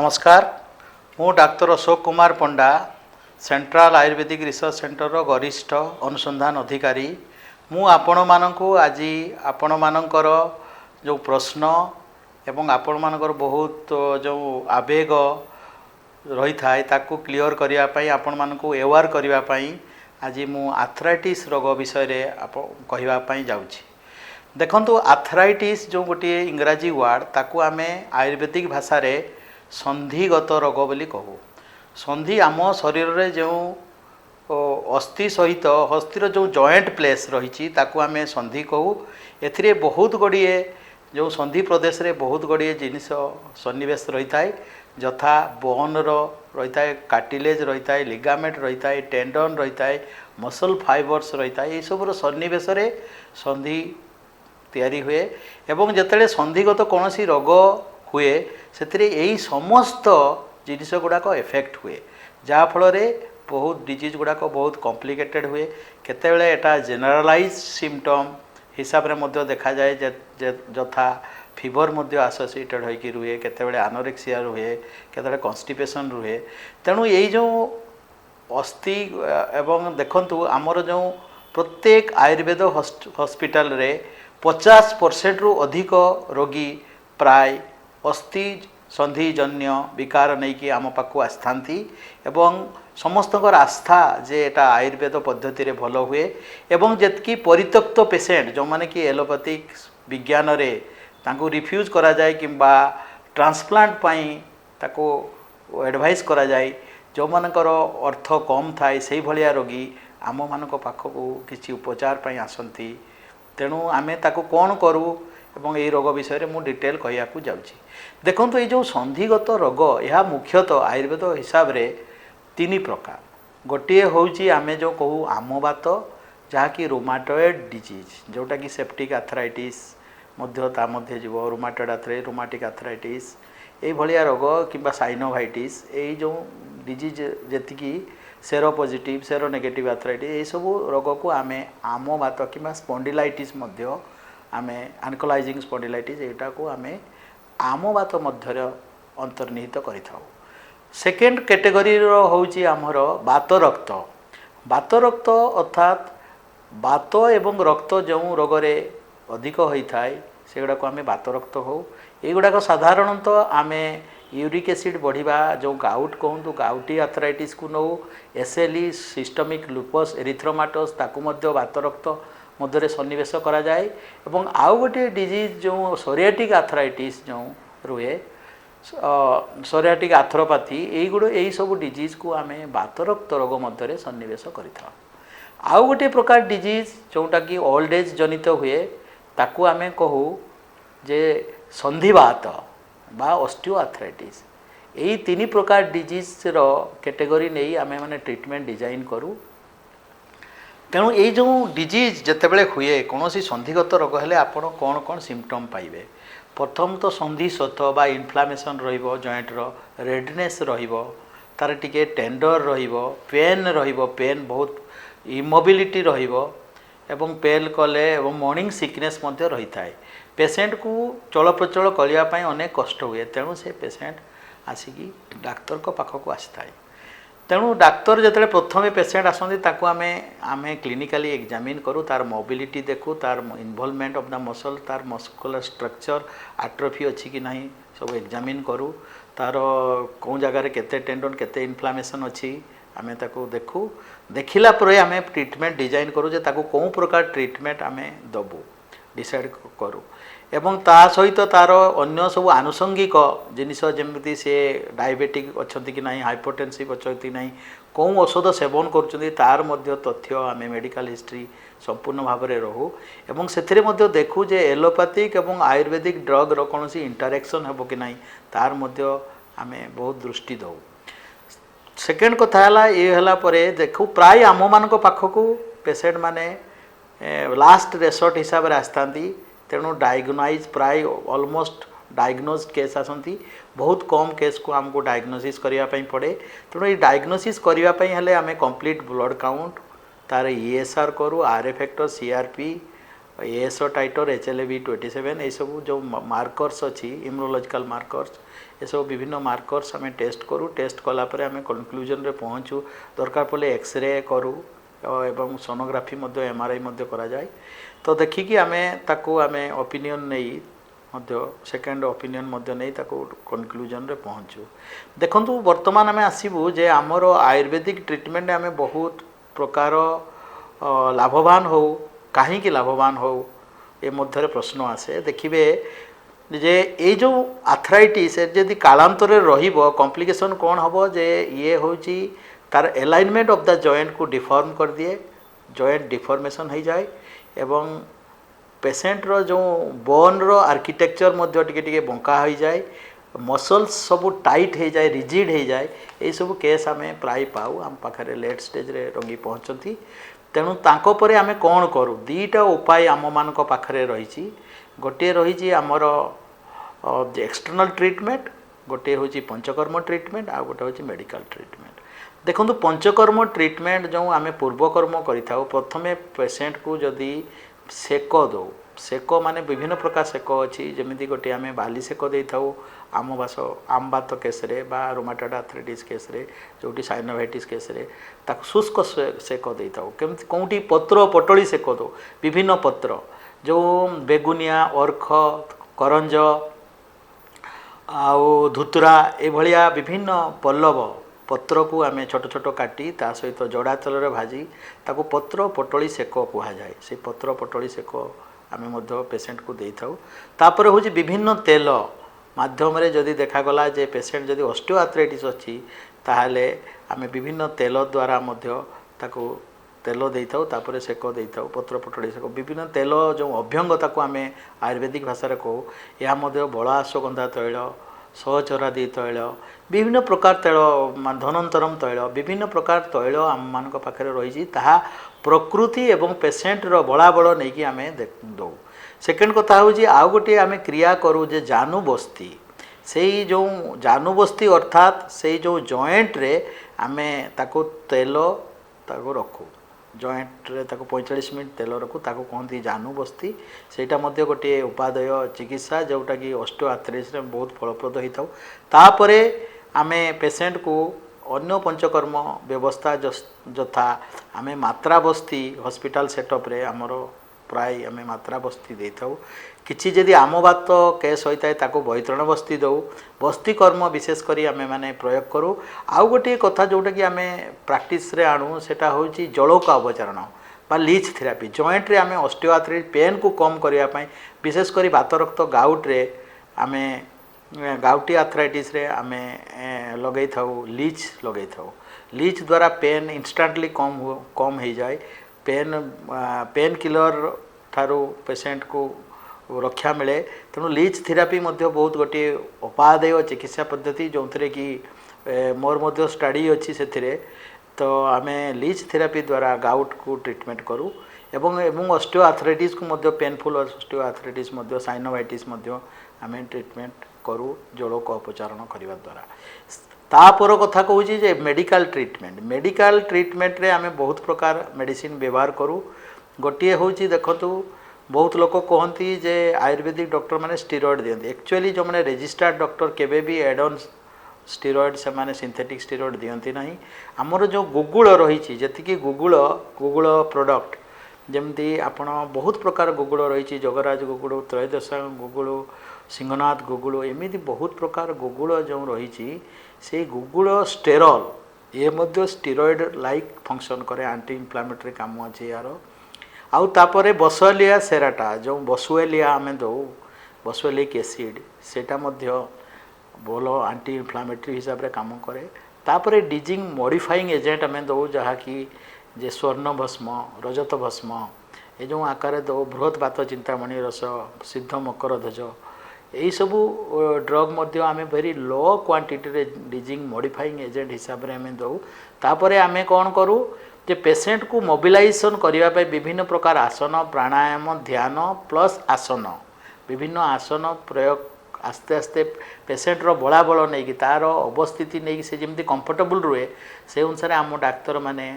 नमस्कार मु डॉक्टर अशोक कुमार पंडा central Ayurvedic research centre रो वरिष्ठ अनुसंधान अधिकारी मु आपण मानकु आज आपण मानकर जो प्रश्न एवं आपण मानकर बहुत जो आवेग रही थाए ताकू क्लियर करिया पई आपण मानकु अवेयर करिया पई आज मु आर्थराइटिस रोग विषय रे कहवा पई जाउछि। देखंतु आर्थराइटिस जो गोटे इंग्राजी वर्ड ताकू आमे आयुर्वेदिक भाषा रे संधिगत रोग बोली कहू। संधि आम शरीर रे जो अस्थि सहित हस्तिर जो जॉइंट प्लेस रही ताकू आमे संधि कहू। एथिरे बहुत गड़िए जो संधि प्रदेश रे बहुत गड़िए जिनिस सन्निवेश रही थाए जथा बोन रही थाए, कार्टिलेज रही थाए, लिगामेंट रही थाए, टेंडन रही थाए, मसल फाइबर्स रही थाए। ये सब सन्निवेश रे संधि तैयारी हुए एवं जतले संधिगत कौन सी रोग हुए से यही समस्त जिनिस गुड़ाक इफेक्ट हुए जहाँफल बहुत डिजीज गुड़ाक बहुत कॉम्प्लिकेटेड हुए। केतेबेले एटा जेनरलाइज सिम्पटम हिसाब रे मध्य देखा जाए जथा फीवर मध्य एसोसिएटेड होइकी रुहे, केतेबेले एनोरेक्सिया रुहे, केतेबेले कॉन्स्टिपेशन रुहे। तेणु यही जो अस्थि एवं देखंतु आमर जो प्रत्येक आयुर्वेद हॉस्पिटल रे 50% रु अधिक रोगी प्राय अस्थि संधिजन्य विकार नहीं कि आम पाखु आस्थांती एवं समस्तकर आस्था जे एटा आयुर्वेद पद्धति रे भल हुए एवं जेतकी परित्यक्त पेशेंट जो माने कि एलोपैथिक विज्ञान रे तांको रिफ्यूज करा जाए किंबा ट्रांसप्लांट पाई ताको एडवाइस करा जाए जो मानकर अर्थ कम थाए से भलिया रोगी आम मानक पाखकु किछि उपचार पाई आसंती। तेणु आमे ताको कोन करू एवं ये रोग विषय में मुझे डिटेल कहवाक जाऊँगी। देखो ये जो संधिगत रोग यह मुख्यतः आयुर्वेद हिसाब रे 3 प्रकार। गोटे हूँ आमे जो कहू आमवात जहाँकि रुमाटॉयड डिजीज जोटा कि सेप्टिक आर्थराइटिस मध्य जीव रुमाटॉयड आर्थराइटिस, रुमाटिक आर्थराइटिस ये भलिया रोग किंबा साइनोवाइटिस ये जो डिजीज जी sero positive sero negative arthritis ये सब रोग को आमे आमवात किंबा स्पॉन्डिलाइटिस आमे एनकोलाइजिंग स्पॉन्डिलाइटिस एटा को आमे आमवात मध्य अंतर्निहित करि थाउ। सेकेंड कैटेगरी रो होउची आमर वात रक्त। वात रक्त अर्थात वात एवं रक्त जो रोग रे अधिक होई थाए सेगुडा को आमे वात रक्त हो। एगुडा को साधारणतः आमे यूरिक एसिड बढ़िबा जो गाउट कहूँ गाउटी आर्थराइटिस को नौ एसएलई सिस्टमिक लुपस एरिथ्रोमाटस ताकू मध्य वात रक्त मध्य सन्निवेश करा जाए एवं आउ गोटे डिजीज जो सोरियाटिक आर्थराइटिस जो रुए सोरियाटिक आर्थ्रोपैथी यही सब डिजीज को आमे वात रक्त रोग मध्य सन्निवेश करिथा। आउ गोटे प्रकार डिजीज जोटा कि ओल्ड एज जनित हुए ताकू आमे कहू जे संधिवात बा ऑस्टियोआर्थराइटिस। यही 3 प्रकार डिजीज रो कैटेगरी नहीं आमे माने ट्रीटमेंट डिजाइन करू। तेणु ये जो डिजीज जितेबले हुए कौन सी संधिगत रोग हेले आपण कौन कौन सिम्पटम पाइबे। प्रथम तो संधि शोथ बा इन्फ्लामेशन रहिबो, जॉइंट रो रेडनेस रहिबो, तार टिके टेंडर रहिबो, पेन रहिबो, पेन बहुत इमोबिलिटी रहिबो एवं पेल कले एवं मॉर्निंग सिकनेस मध्य रही थाए। पेशेंट को चल प्रचल करिया पई अनेक कष्ट हुए। तेणु से पेशेंट आसिकी डाक्तर को पाखक आसीथाए। तेणु डाक्तर जिते प्रथम पेशेंट आसती ताकू आमे क्लिनिकाली एग्जामिन करूँ, तार मोबिलिटी देखू, तार इनवॉल्वमेंट ऑफ द मसल, तार मस्कुलर स्ट्रक्चर आट्रोफी अच्छी कि नहीं सब एग्जामिन करूँ, तार कौन जगार केते टेंडन केते इन्फ्लामेशन अच्छी आमे ताकू देखू। देखिला परे आमे ट्रीटमेंट डिजाइन करूँ जे ताकू कौन प्रकार ट्रीटमेंट आमे दबू डिसाइड करूँ एवं ता सहित तार अन्य सब आनुषंगिक जिनिस जमी से डायबिटिक अच्छा कि नहीं, हाइपरटेंसिव अच्छा कि नहीं, कौन औषध सेवन कर तार मध्य तथ्य आमे मेडिकल हिस्ट्री संपूर्ण भाव में रहू एवं से देखू जे एलोपैथिक एवं आयुर्वेदिक ड्रग रो कौन सी इंटरेक्शन हेबो कि नहीं तार मध्य आमे बहुत दृष्टि दऊ। सेकेंड कथा है ये हला परे देखू प्राय आम मान पाखकू पेशेंट माने लास्ट रेसर्ट हिसाब से आसती। तेणु डायग्नोज प्राय ऑलमोस्ट डायग्नोज केस आसती, बहुत कम केस को आमको डायग्नोसिस करने पड़े। तेणु ये डायग्नोसिस करने आमे कंप्लीट ब्लड काउंट तार ईएसआर करूँ, RA factor, CRP ASO titre HLA-B27 ये सब जो मार्कर्स अच्छी इम्यूनोलॉजिकल मार्कर्स ये सब विभिन्न मार्कर्स आम टेस्ट करूँ टेस्ट कलापर आम कनक्लूजन रे पहुँचू दरकार पड़े एक्सरे करूँ एवं सोनोग्राफी MRI करा जाए तो देखिकी आम ताकू आम ओपिनियन नहीं सेकेंड ओपिनियन नहीं ताकू कनक्लूजन रे पहुँचू देखंतु वर्तमान आम आसबू जे आमर आयुर्वेदिक ट्रीटमेंट आम बहुत प्रकार लाभवान हो कहीं लाभवान हो ये मध्य प्रश्न आसे देखिए जे ये जो आर्थराइटिस यदि कालांतर रहिबो कॉम्प्लिकेशन कौन हम जे ये हूँ तार एलाइनमेंट ऑफ द जॉइंट को डिफॉर्म कर दिए जॉइंट डिफॉर्मेशन हो जाए एवं पेशेंट रो जो बोन रो आर्किटेक्चर मध्य टिके बंका हो जाए मसल्स सब टाइट हो जाए रिजिड हो जाए ये सब केस आम प्राय पाऊ आम पाखे लेट स्टेज रे रोगी पहुँचती तेणु तांको परे आमे कौन करूँ दीटा उपाय आम मान पाखे रही गोटे रही आमर एक्सटर्नल ट्रीटमेंट गोटे हूँ पंचकर्म ट्रीटमेंट आ गोटे हूँ मेडिकल ट्रीटमेंट देखो पंचकर्म ट्रीटमेंट जो आम पूर्वकर्म करें प्रथमे पेशेंट को जदि सेक दो सेक माने विभिन्न प्रकार सेक अच्छी जमी गोटे आम बाली सेक दे था आमबात केस्रे बा रोमाटॉइड आर्थराइटिस केस्रे जो साइनोवाइटिस केस्रे ताक शुष्क सेक दे था केमती कौटी पत्र पटली सेक दो विभिन्न पत्र जो बेगुनिया अर्ख करंज आउ धुतरा एभलिया विभिन्न पल्लव पत्र को आम छोट छोट काटी ता सहित जड़ा तेल भाजी ताको पत्र पटली सेक कह जाए से पत्र पटली सेक आम पेशेंट को दे था तापर हूँ विभिन्न तेल माध्यम रे जदि देखागला जे पेशेंट जदि ऑस्टियोआर्थराइटिस अच्छी ताहले आम विभिन्न तेल द्वारा ताको तेल दे था तापर सेक दे था पत्र पटड़ी सेक विभिन्न तेल जो अभ्यंग ताको आम आयुर्वेदिक भाषा कहू या बड़ा अश्वगंधा तैल सहचरादी तैल विभिन्न प्रकार तैल धनंतरम तैल विभिन्न प्रकार तैल आम मान पाखे रही प्रकृति एवं पेशेंट रो बड़ा बड़ नहीं कि आम दौ सेकेंड कथा हूँ आउ गोटे आम क्रिया करूँ जे जानू बस्ती से जो जानू बस्ती अर्थात से जो जॉइंट रे आम ताको तेल ताको रखू जॉइंट रे ताको 45 मिनट तेल रखू ताको कहती जानू बस्ती सेटा मध्य गोटे उपादेय चिकित्सा जोटा कि ऑस्टियोआर्थराइटिस रे बहुत फलप्रद होता तापरे आम पेशेंट को अन्य पंचकर्म व्यवस्था जथा आम मात्रा बस्ती हॉस्पिटल सेटअप रे आमर प्राय आम मात्रा बस्ती दे था किसी जदि आमबात केस होता है ताको बैतरण बस्ती दौ बस्ती कर्म विशेषकर आम मैंने प्रयोग करूँ आउ गोटे कथा जोटा कि आम प्राक्टिस रे आणु सेटा हूँ जलौका अवचारण बा लीच थेरापी जॉइंट रे आम ऑस्टियोआर्थराइटिस पेन को कम करने विशेषकर बात रक्त गाउट रे आम गाउटी आर्थराइटिस रे आम लगे था लीच लगे था लीच द्वारा पेन इंस्टांटली कम हो जाए पेन किलर ठारू पेशेंट को रक्षा मिले तेणु लीच थेरापी बहुत गोटे उपादेय चिकित्सा पद्धति जो थे कि मोर स्टडी अच्छी से तो आम लीच थेरापी द्वारा गाउट को ट्रीटमेंट करूँ एवं ऑस्टियोआर्थराइटिस को पेनफुल ऑस्टियोआर्थराइटिस साइनोवाइटिस आम ट्रीटमेंट करूँ जड़ को अपचारण करने द्वारा तापर कथा कहूँ जे मेडिकल ट्रीटमेंट रे आम बहुत प्रकार मेडिसिन व्यवहार करूँ गोटे हूँ देखु बहुत लोक कहती जे आयुर्वेदिक डॉक्टर मैंने स्टीरॉयड दिखती एक्चुअली जो मैंने रजिस्टर्ड डॉक्टर केवे भी एड ऑन स्टीरॉयड से माने सिंथेटिक स्टीरॉयड दिखती ना आमर जो गुगुल रही जी गुगुल प्रोडक्ट जमती आपण बहुत प्रकार गुगुल रही जगराज गुगुल त्रयोदशा गुगुल सिंहनाथ गुगुल एमती बहुत प्रकार गुगुल जो रही से गुगुल स्टेरल ये मध्य स्टीरॉयड लाइक फंक्शन करे एंटी इन्फ्लामेटरी काम अच्छे यार आउ तापरे बसुएलिया सेराटा जो बसुएलिया आम दो बसुएलिक एसिड सेटा मध्य भल एंटी इन्फ्लामेटरी हिसाब रे काम करे तापरे डिजिंग मॉडिफाइंग एजेंट आम दो जहाँकि जे स्वर्ण भस्म रजत भस्म ये जो आकार दो बृहत बात चिंतामणि रस सिद्ध मकर ध्वज यही सबू ड्रग मध्य आम वेरी लो क्वांटिटी रे डिजिंग मॉडिफाइंग एजेंट हिसाब रे आम दो तापरे आम कौन करूँ जे पेशेंट को मोबिलाइजेशन करने विभिन्न प्रकार आसन प्राणायाम ध्यान प्लस आसन विभिन्न आसन प्रयोग आस्ते आस्ते पेशेंट रो बड़ा बल नहीं कि तार अवस्थिति नहीं से जमी कंफर्टेबल रुए से अनुसार आम डाक्तर माने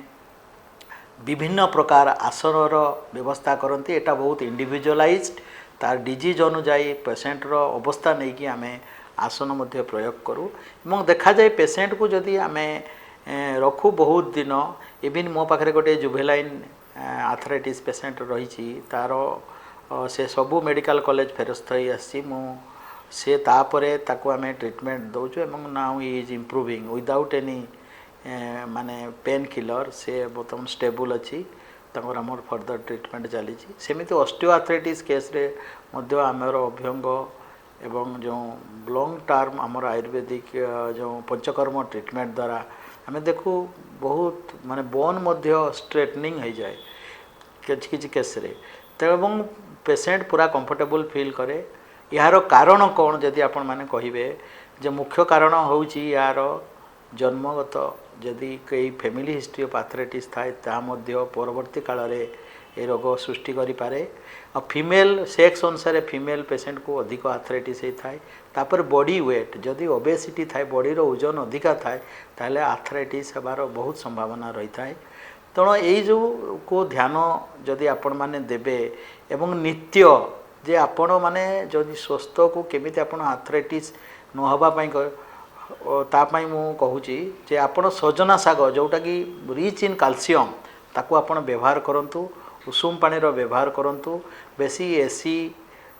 विभिन्न प्रकार आसनर व्यवस्था करती। एटा बहुत इंडिविजुअलाइज्ड तार डिजीज अनुजाई पेसेंट रो अवस्था नहीं कि आमे आसन मध्य प्रयोग करूँ और देखा जाए पेसेंट को जदि आमे रखू बहुत दिन इवन मो पाखे गोटे जुवेलाइन आर्थराइटिस पेसेंट रही तार से सबू मेडिकल कॉलेज फेरस्त हो आसी से तापरे ताको आमे ट्रीटमेंट दौचु एवं now is improving without any माने पेन किलर से बर्तमान स्टेबल अच्छी आमर फर्दर ट्रीटमेंट चली सेमती ऑस्टियोआर्थराइटिस केस रे मध्य आमर अभ्यंग एवं जो लॉन्ग टर्म आमर आयुर्वेदिक जो पंचकर्म ट्रीटमेंट द्वारा आम देखू बहुत माने बोन मध्य स्ट्रेटनिंग हो जाए किसी केस रे तेणु पेसेंट पूरा कंफर्टेबल फील करे। यार कारण कौन जदि आपण माने कहिबे जे मुख्य कारण होउची यार जन्मगत जदि कई फैमिली हिस्ट्री ऑफ आर्थराइटिस थाए ता मध्य परवर्ती काल रे ए रोग सृष्टि करि पारे। और फीमेल सेक्स अनुसार फीमेल पेसेंट को अधिक आर्थराइटिस थाए। तापर बॉडी वेट जदि ओबेसिटी थाए बॉडी रो ओजन अधिका थाए ताहले आर्थराइटिस हेबार बहुत संभावना रही थाए। तेणु यही जो को ध्यान जदि आपण माने देबे एवं नित्य जे आपण माने जदि स्वस्थ को केमिति आपण आर्थराइटिस न होबा पई तापाई मु कहूची जे आपण सजना शाग जोटा कि रिच इन कैल्शियम ताको आपण व्यवहार करंतु उषुम पानी रो व्यवहार करंतु बेसी एसी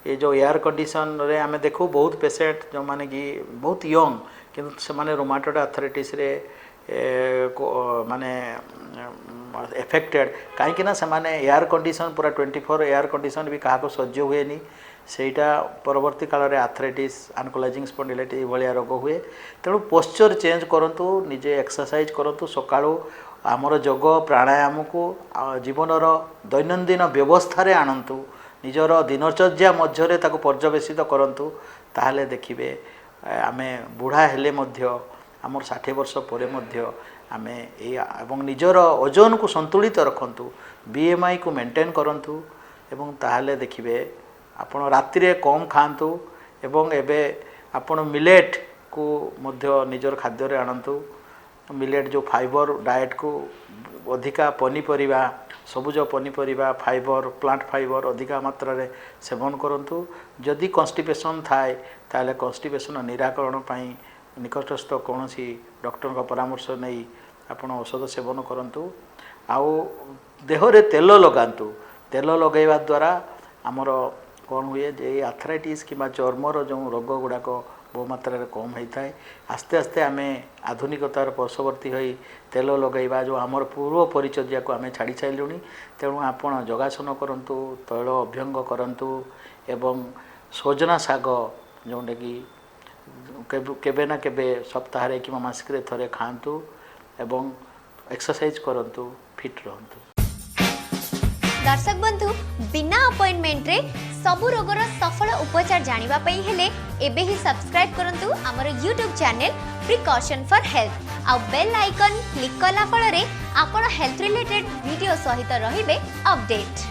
ये जो एयर कंडीशन रे आमे देखू बहुत पेशेंट जो माने कि बहुत यंग किंतु से माने रोमाटॉइड आर्थराइटिस रे माने एफेक्टेड कहीं ना से माने एयर कंडीशन पूरा 24 एयर कंडीशन भी क्या सह्य हुए नहीं सेटा परवर्ती काल रे आर्थराइटिस एनकोलाइजिंग स्पॉन्डिलाइटिस भाया रोग हुए। तेणु पोस्चर चेंज करंतु निजे एक्सरसाइज करंतु सकाळू आमर जोग प्राणायाम को जीवनर दैनंदिन व्यवस्था रे आणंतु निजर दिनचर्या मध्य ताको पर्यवेसित करंतु ताहले देखिबे आमे बुढ़ा हेले मध्य आमर 60 वर्ष पर आमे एवं निजर ओजन को संतुलित रखंतु बीएमआई को मेंटेन करंतु एवं ताहले देखिबे आपण राति रे कम खांतु एवं एबे आपण मिलेट को मध्य निजर खाद्य रे आणंतु। मिलेट जो फाइबर डाइट को अधिका पनीपरिबा सबुज पनीपरिबा फाइबर प्लांट फाइबर अधिका मात्रा रे सेवन करंतु। जदि कॉन्स्टिपेशन थाए ताले कॉन्स्टिपेशन निराकरण पई निकटस्थ कौन सी डॉक्टर का परामर्श नहीं आपण औषध सेवन करंतु। आउ देहरे तेल लगांतु तेल लगैवा द्वारा आमर कौन हुए जे आर्थराइटिस कि चर्मर जो रोग गुड़ाक बहु मात्रा रे कम होता है। आस्ते आस्ते आम आधुनिकतार पशवर्ती हो तेल लगैवा जो आमर पूर्व परिचर्या को आम छाड़ी सारूँ। तेणु आपण योगासन करंतु तैल अभ्यंग करंतु एवं सजना शाग जोटा कि केबे ना केबे सप्ताह रे कि मासिक रे थरे खांतु एवं एक्सरसाइज करंतु फिट रहंतु। दर्शक बंधु बिना अपॉइंटमेंट रे सबु रोगर सफल उपचार जानिबा पई हेले एबे ही सब्सक्राइब करंतु हमर YouTube channel precaution for health आ बेल आइकन क्लिक कला फल रे आपण हेल्थ रिलेटेड वीडियो सहित रहिबे अपडेट।